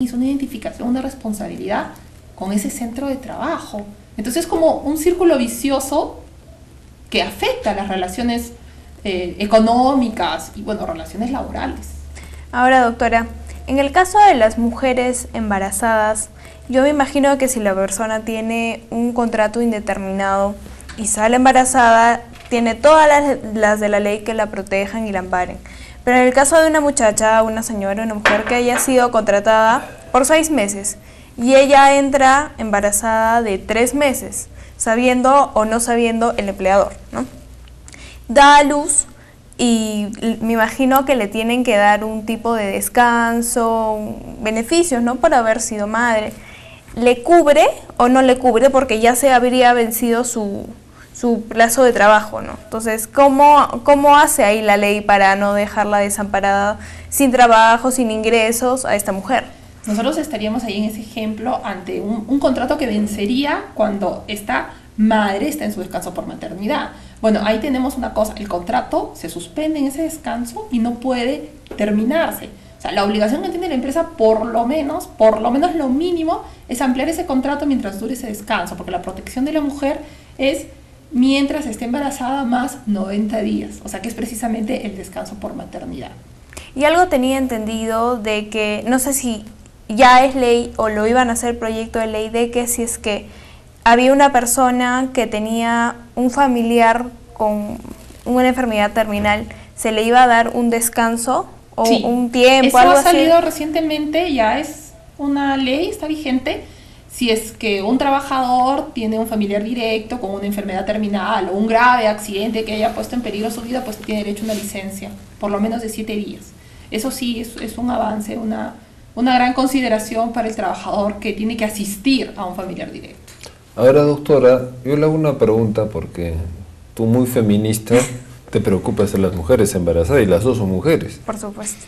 una identificación, una responsabilidad con ese centro de trabajo. Entonces es como un círculo vicioso que afecta a las relaciones económicas y, bueno, relaciones laborales. Ahora, doctora, en el caso de las mujeres embarazadas, yo me imagino que si la persona tiene un contrato indeterminado y sale embarazada, tiene todas las de la ley que la protejan y la amparen. Pero en el caso de una muchacha, una señora, una mujer que haya sido contratada por 6 meses y ella entra embarazada de 3 meses, sabiendo o no sabiendo el empleador, ¿no? Da a luz y me imagino que le tienen que dar un tipo de descanso, beneficios, ¿no? Por haber sido madre. ¿Le cubre o no le cubre? Porque ya se habría vencido su plazo de trabajo, ¿no? Entonces, ¿cómo hace ahí la ley para no dejarla desamparada, sin trabajo, sin ingresos a esta mujer? Nosotros estaríamos ahí en ese ejemplo ante un contrato que vencería cuando esta madre está en su descanso por maternidad. Bueno, ahí tenemos una cosa, el contrato se suspende en ese descanso y no puede terminarse. O sea, la obligación que tiene la empresa, por lo menos lo mínimo, es ampliar ese contrato mientras dure ese descanso, porque la protección de la mujer es mientras esté embarazada más 90 días, o sea que es precisamente el descanso por maternidad. Y algo tenía entendido de que, no sé si ya es ley o lo iban a hacer proyecto de ley, de que si es que había una persona que tenía un familiar con una enfermedad terminal, se le iba a dar un descanso o sí, un tiempo, eso algo ha salido así. Recientemente, ya es una ley, está vigente. Si es que un trabajador tiene un familiar directo con una enfermedad terminal o un grave accidente que haya puesto en peligro su vida, pues tiene derecho a una licencia, por lo menos de 7 días. Eso sí, es un avance, una gran consideración para el trabajador que tiene que asistir a un familiar directo. Ahora, doctora, yo le hago una pregunta porque tú, muy feminista, te preocupas de las mujeres embarazadas y las dos son mujeres. Por supuesto.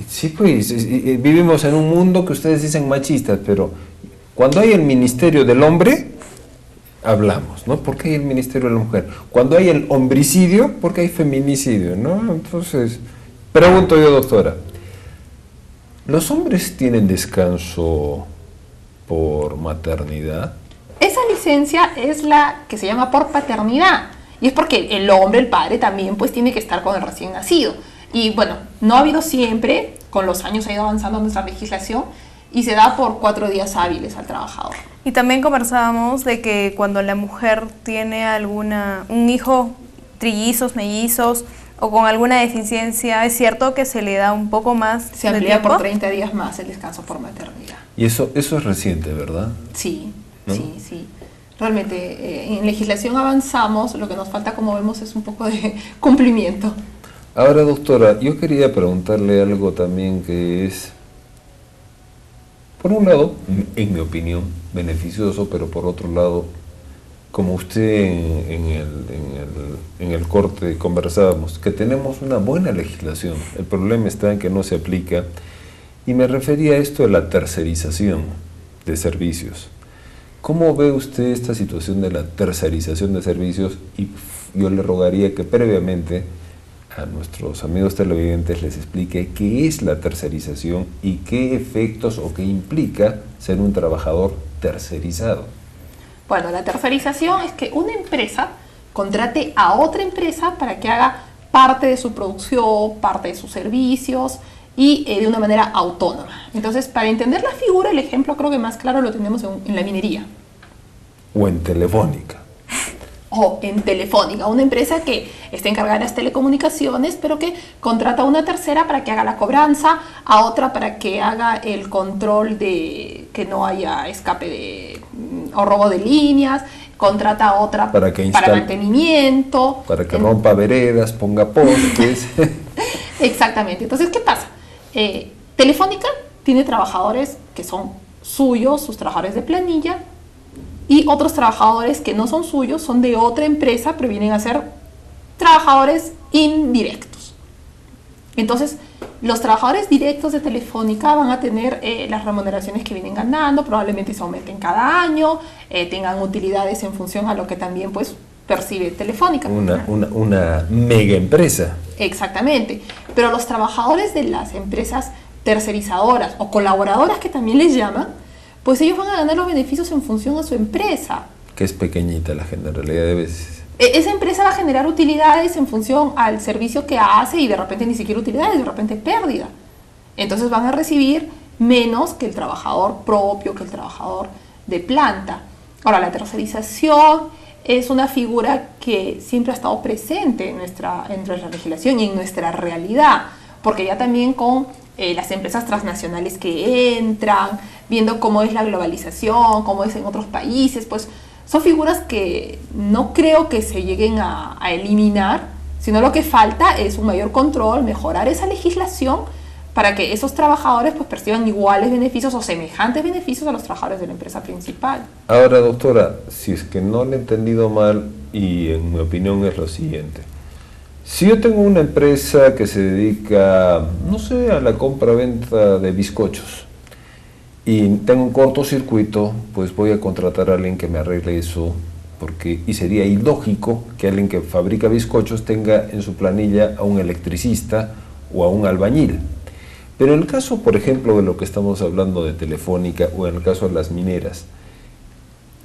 Sí, pues, vivimos en un mundo que ustedes dicen machistas, pero cuando hay el ministerio del hombre, hablamos, ¿no? ¿Por qué hay el ministerio de la mujer? Cuando hay el homicidio, ¿por qué hay feminicidio, no? Entonces, pregunto yo, doctora, ¿los hombres tienen descanso por maternidad? Esa licencia es la que se llama por paternidad, y es porque el hombre, el padre, también pues tiene que estar con el recién nacido. Y bueno, no ha habido siempre, con los años ha ido avanzando nuestra legislación, y se da por 4 días hábiles al trabajador. Y también conversábamos de que cuando la mujer tiene un hijo, trillizos, mellizos, o con alguna deficiencia, es cierto que se le da un poco más se amplía por 30 días más el descanso por maternidad. Y eso es reciente, ¿verdad? Sí, ¿no? Sí. Realmente en legislación avanzamos, lo que nos falta, como vemos, es un poco de cumplimiento. Ahora, doctora, yo quería preguntarle algo también que es, por un lado, en mi opinión, beneficioso, pero por otro lado, como usted en el corte conversábamos, que tenemos una buena legislación, el problema está en que no se aplica, y me refería a esto de la tercerización de servicios. ¿Cómo ve usted esta situación de la tercerización de servicios? Y yo le rogaría que previamente a nuestros amigos televidentes les explique qué es la tercerización y qué efectos o qué implica ser un trabajador tercerizado. Bueno, la tercerización es que una empresa contrate a otra empresa para que haga parte de su producción, parte de sus servicios y de una manera autónoma. Entonces, para entender la figura, el ejemplo creo que más claro lo tenemos en la minería. O en Telefónica. O en Telefónica, una empresa que está encargada de las telecomunicaciones, pero que contrata a una tercera para que haga la cobranza, a otra para que haga el control de que no haya escape o robo de líneas, contrata a otra para mantenimiento. Para que rompa veredas, ponga postes. Exactamente. Entonces, ¿qué pasa? Telefónica tiene trabajadores que son suyos, sus trabajadores de planilla, y otros trabajadores que no son suyos, son de otra empresa, pero vienen a ser trabajadores indirectos. Entonces, los trabajadores directos de Telefónica van a tener las remuneraciones que vienen ganando, probablemente se aumenten cada año, tengan utilidades en función a lo que también pues percibe Telefónica. Una mega empresa. Exactamente. Pero los trabajadores de las empresas tercerizadoras o colaboradoras que también les llaman, pues ellos van a ganar los beneficios en función a su empresa. Que es pequeñita la generalidad de veces. Esa empresa va a generar utilidades en función al servicio que hace y de repente ni siquiera utilidades, de repente pérdida. Entonces van a recibir menos que el trabajador propio, que el trabajador de planta. Ahora, la tercerización es una figura que siempre ha estado presente en nuestra legislación y en nuestra realidad, porque ya también con las empresas transnacionales que entran, viendo cómo es la globalización, cómo es en otros países, pues son figuras que no creo que se lleguen a eliminar, sino lo que falta es un mayor control, mejorar esa legislación para que esos trabajadores pues perciban iguales beneficios o semejantes beneficios a los trabajadores de la empresa principal. Ahora, doctora, si es que no le he entendido mal, y en mi opinión es lo siguiente. Si yo tengo una empresa que se dedica, no sé, a la compra-venta de bizcochos, y tengo un cortocircuito, pues voy a contratar a alguien que me arregle eso, y sería ilógico que alguien que fabrica bizcochos tenga en su planilla a un electricista o a un albañil. Pero en el caso, por ejemplo, de lo que estamos hablando de Telefónica o en el caso de las mineras,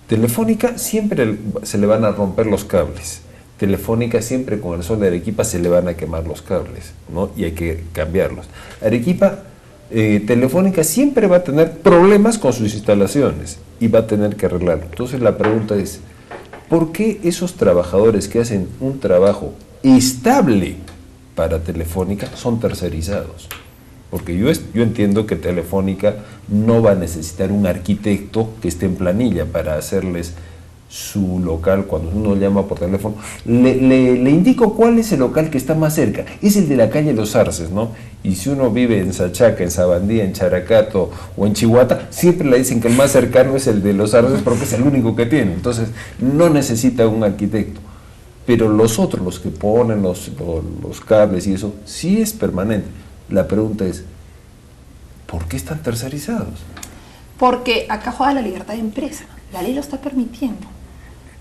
Telefónica siempre se le van a romper los cables. Telefónica siempre con el sol de Arequipa se le van a quemar los cables, ¿no? Y hay que cambiarlos. Telefónica siempre va a tener problemas con sus instalaciones y va a tener que arreglarlo. Entonces la pregunta es, ¿por qué esos trabajadores que hacen un trabajo estable para Telefónica son tercerizados? Porque yo entiendo que Telefónica no va a necesitar un arquitecto que esté en planilla para hacerles su local. Cuando uno llama por teléfono, le indico cuál es el local que está más cerca. Es el de la calle Los Arces, ¿no? Y si uno vive en Sachaca, en Sabandía, en Characato o en Chihuahua, siempre le dicen que el más cercano es el de Los Arces porque es el único que tiene. Entonces, no necesita un arquitecto. Pero los otros, los que ponen los cables y eso, sí es permanente. La pregunta es, ¿por qué están tercerizados? Porque acá juega la libertad de empresa. La ley lo está permitiendo.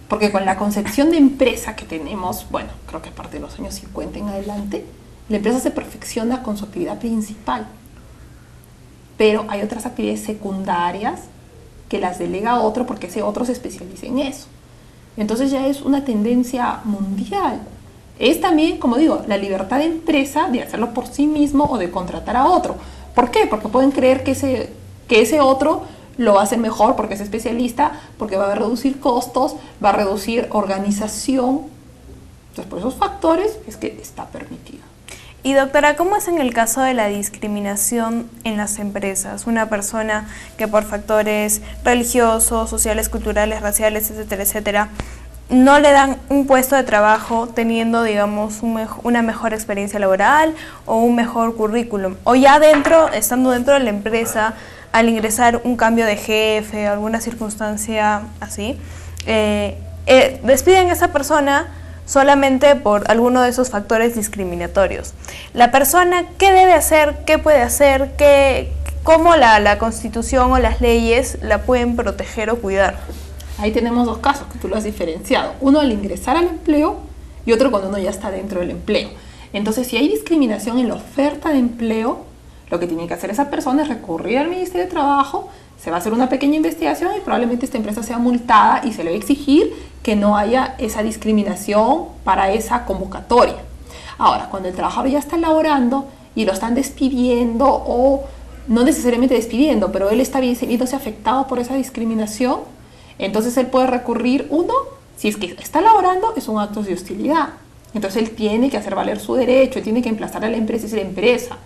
Porque con la concepción de empresa que tenemos, bueno, creo que a partir de los años 50 en adelante, la empresa se perfecciona con su actividad principal. Pero hay otras actividades secundarias que las delega a otro porque ese otro se especializa en eso. Entonces ya es una tendencia mundial. Es también, como digo, la libertad de empresa de hacerlo por sí mismo o de contratar a otro. ¿Por qué? Porque pueden creer que ese otro lo va a hacer mejor porque es especialista, porque va a reducir costos, va a reducir organización. Entonces, por esos factores es que está permitido. Y doctora, ¿cómo es en el caso de la discriminación en las empresas? Una persona que por factores religiosos, sociales, culturales, raciales, etcétera, etcétera, no le dan un puesto de trabajo teniendo, digamos, una mejor experiencia laboral o un mejor currículum. O ya estando dentro de la empresa, al ingresar un cambio de jefe o alguna circunstancia así, despiden a esa persona solamente por alguno de esos factores discriminatorios. La persona, ¿qué debe hacer? ¿Qué puede hacer? ¿Cómo la Constitución o las leyes la pueden proteger o cuidar? Ahí tenemos dos casos que tú lo has diferenciado. Uno al ingresar al empleo y otro cuando uno ya está dentro del empleo. Entonces, si hay discriminación en la oferta de empleo, lo que tiene que hacer esa persona es recurrir al Ministerio de Trabajo, se va a hacer una pequeña investigación y probablemente esta empresa sea multada y se le va a exigir que no haya esa discriminación para esa convocatoria. Ahora, cuando el trabajador ya está laborando y lo están despidiendo o no necesariamente despidiendo, pero él está viéndose afectado por esa discriminación, entonces él puede recurrir, si es que está laborando, es un acto de hostilidad. Entonces él tiene que hacer valer su derecho, él tiene que emplazar a la empresa y decir, empresa,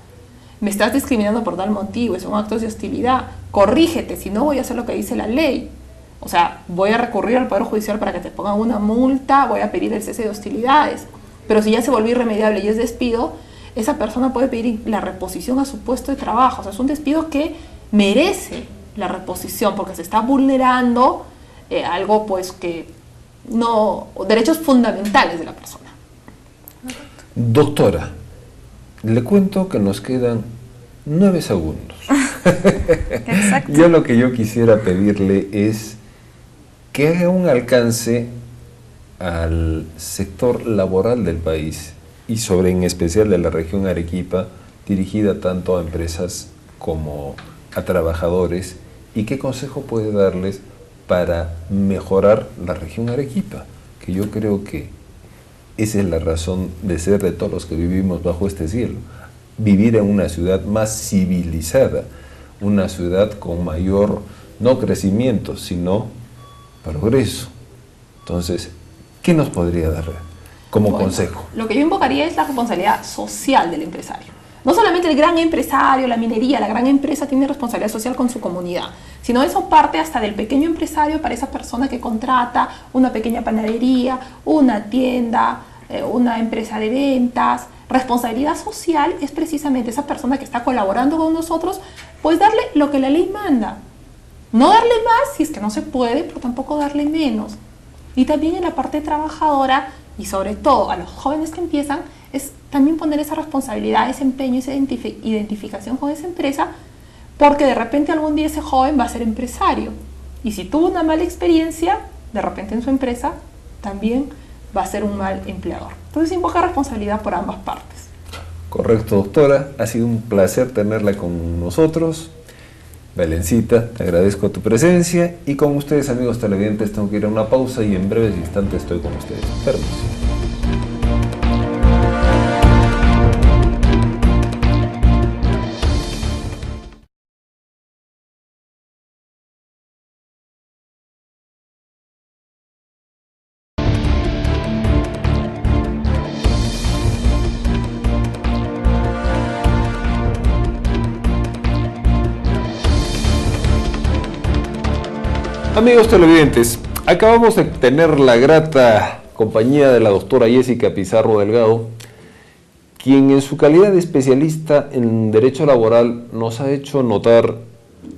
me estás discriminando por tal motivo, es un acto de hostilidad, corrígete, si no voy a hacer lo que dice la ley. O sea, voy a recurrir al Poder Judicial para que te pongan una multa, voy a pedir el cese de hostilidades. Pero si ya se volvió irremediable y es despido, esa persona puede pedir la reposición a su puesto de trabajo. O sea, es un despido que merece la reposición porque se está vulnerando algo pues que no, derechos fundamentales de la persona. Doctora, le cuento que nos quedan 9 segundos. Exacto. Lo que yo quisiera pedirle es que haga un alcance al sector laboral del país y en especial de la región Arequipa, dirigida tanto a empresas como a trabajadores y qué consejo puede darles para mejorar la región Arequipa, que yo creo que esa es la razón de ser de todos los que vivimos bajo este cielo. Vivir en una ciudad más civilizada, una ciudad con mayor, no crecimiento, sino progreso. Entonces, ¿qué nos podría dar como consejo? Lo que yo invocaría es la responsabilidad social del empresario. No solamente el gran empresario, la minería, la gran empresa tiene responsabilidad social con su comunidad, sino eso parte hasta del pequeño empresario para esa persona que contrata una pequeña panadería, una tienda, una empresa de ventas. Responsabilidad social es precisamente esa persona que está colaborando con nosotros, pues darle lo que la ley manda. No darle más si es que no se puede, pero tampoco darle menos. Y también en la parte trabajadora, y sobre todo a los jóvenes que empiezan, es también poner esa responsabilidad, ese empeño, esa identificación con esa empresa, porque de repente algún día ese joven va a ser empresario. Y si tuvo una mala experiencia, de repente en su empresa, también va a ser un mal empleador. Entonces invoca responsabilidad por ambas partes. Correcto, doctora. Ha sido un placer tenerla con nosotros. Belencita, te agradezco tu presencia. Y con ustedes, amigos televidentes, tengo que ir a una pausa y en breves instantes estoy con ustedes. Permiso. Amigos televidentes, acabamos de tener la grata compañía de la doctora Jessica Pizarro Delgado, quien en su calidad de especialista en derecho laboral nos ha hecho notar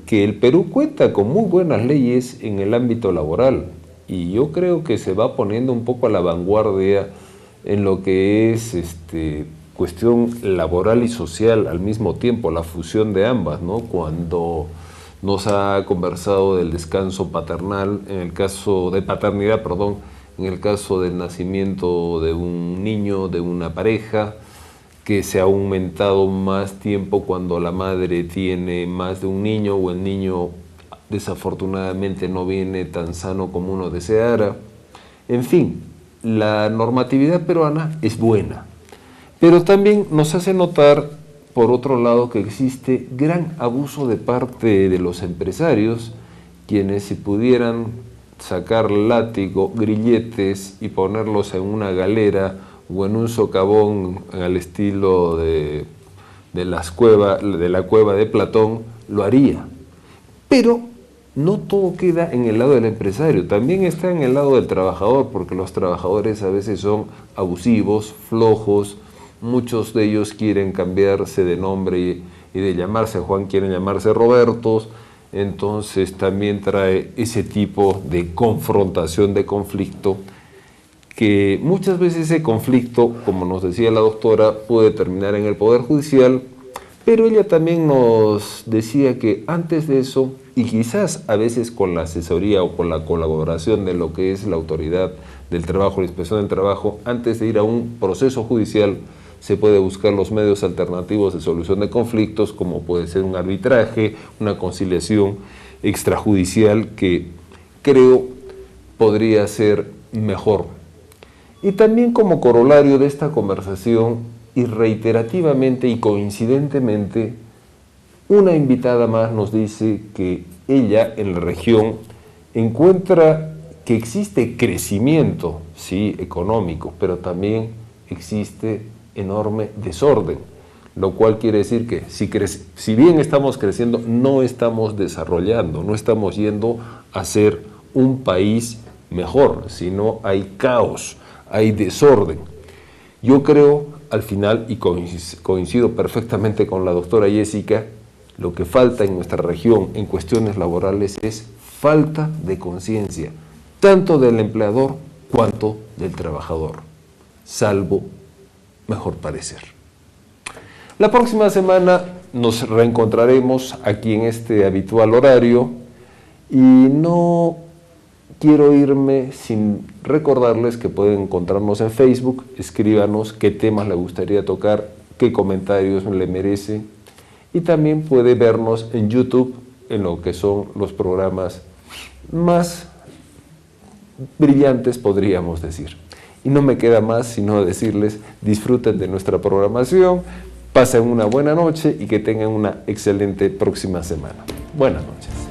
que el Perú cuenta con muy buenas leyes en el ámbito laboral y yo creo que se va poniendo un poco a la vanguardia en lo que es cuestión laboral y social al mismo tiempo, la fusión de ambas, ¿no? Cuando nos ha conversado del descanso paternal, en el caso de paternidad, perdón, en el caso del nacimiento de un niño, de una pareja, que se ha aumentado más tiempo cuando la madre tiene más de un niño o el niño desafortunadamente no viene tan sano como uno deseara. En fin, la normatividad peruana es buena, pero también nos hace notar por otro lado que existe gran abuso de parte de los empresarios, quienes si pudieran sacar látigo, grilletes y ponerlos en una galera o en un socavón al estilo de la cueva de Platón, lo haría. Pero no todo queda en el lado del empresario, también está en el lado del trabajador, porque los trabajadores a veces son abusivos, flojos. Muchos de ellos quieren cambiarse de nombre y de llamarse Juan, quieren llamarse Robertos. Entonces también trae ese tipo de confrontación, de conflicto, que muchas veces ese conflicto, como nos decía la doctora, puede terminar en el Poder Judicial, pero ella también nos decía que antes de eso, y quizás a veces con la asesoría o con la colaboración de lo que es la autoridad del trabajo, la inspección del trabajo, antes de ir a un proceso judicial, se puede buscar los medios alternativos de solución de conflictos, como puede ser un arbitraje, una conciliación extrajudicial, que creo podría ser mejor. Y también como corolario de esta conversación, y reiterativamente y coincidentemente, una invitada más nos dice que ella en la región encuentra que existe crecimiento, sí, económico, pero también existe enorme desorden, lo cual quiere decir que si bien estamos creciendo, no estamos desarrollando, no estamos yendo a ser un país mejor, sino hay caos, hay desorden. Yo creo, al final, y coincido perfectamente con la doctora Jessica, lo que falta en nuestra región en cuestiones laborales es falta de conciencia, tanto del empleador cuanto del trabajador, salvo mejor parecer. La próxima semana nos reencontraremos aquí en este habitual horario y no quiero irme sin recordarles que pueden encontrarnos en Facebook, escríbanos qué temas les gustaría tocar, qué comentarios le merece y también puede vernos en YouTube en lo que son los programas más brillantes, podríamos decir. Y no me queda más sino decirles, disfruten de nuestra programación, pasen una buena noche y que tengan una excelente próxima semana. Buenas noches.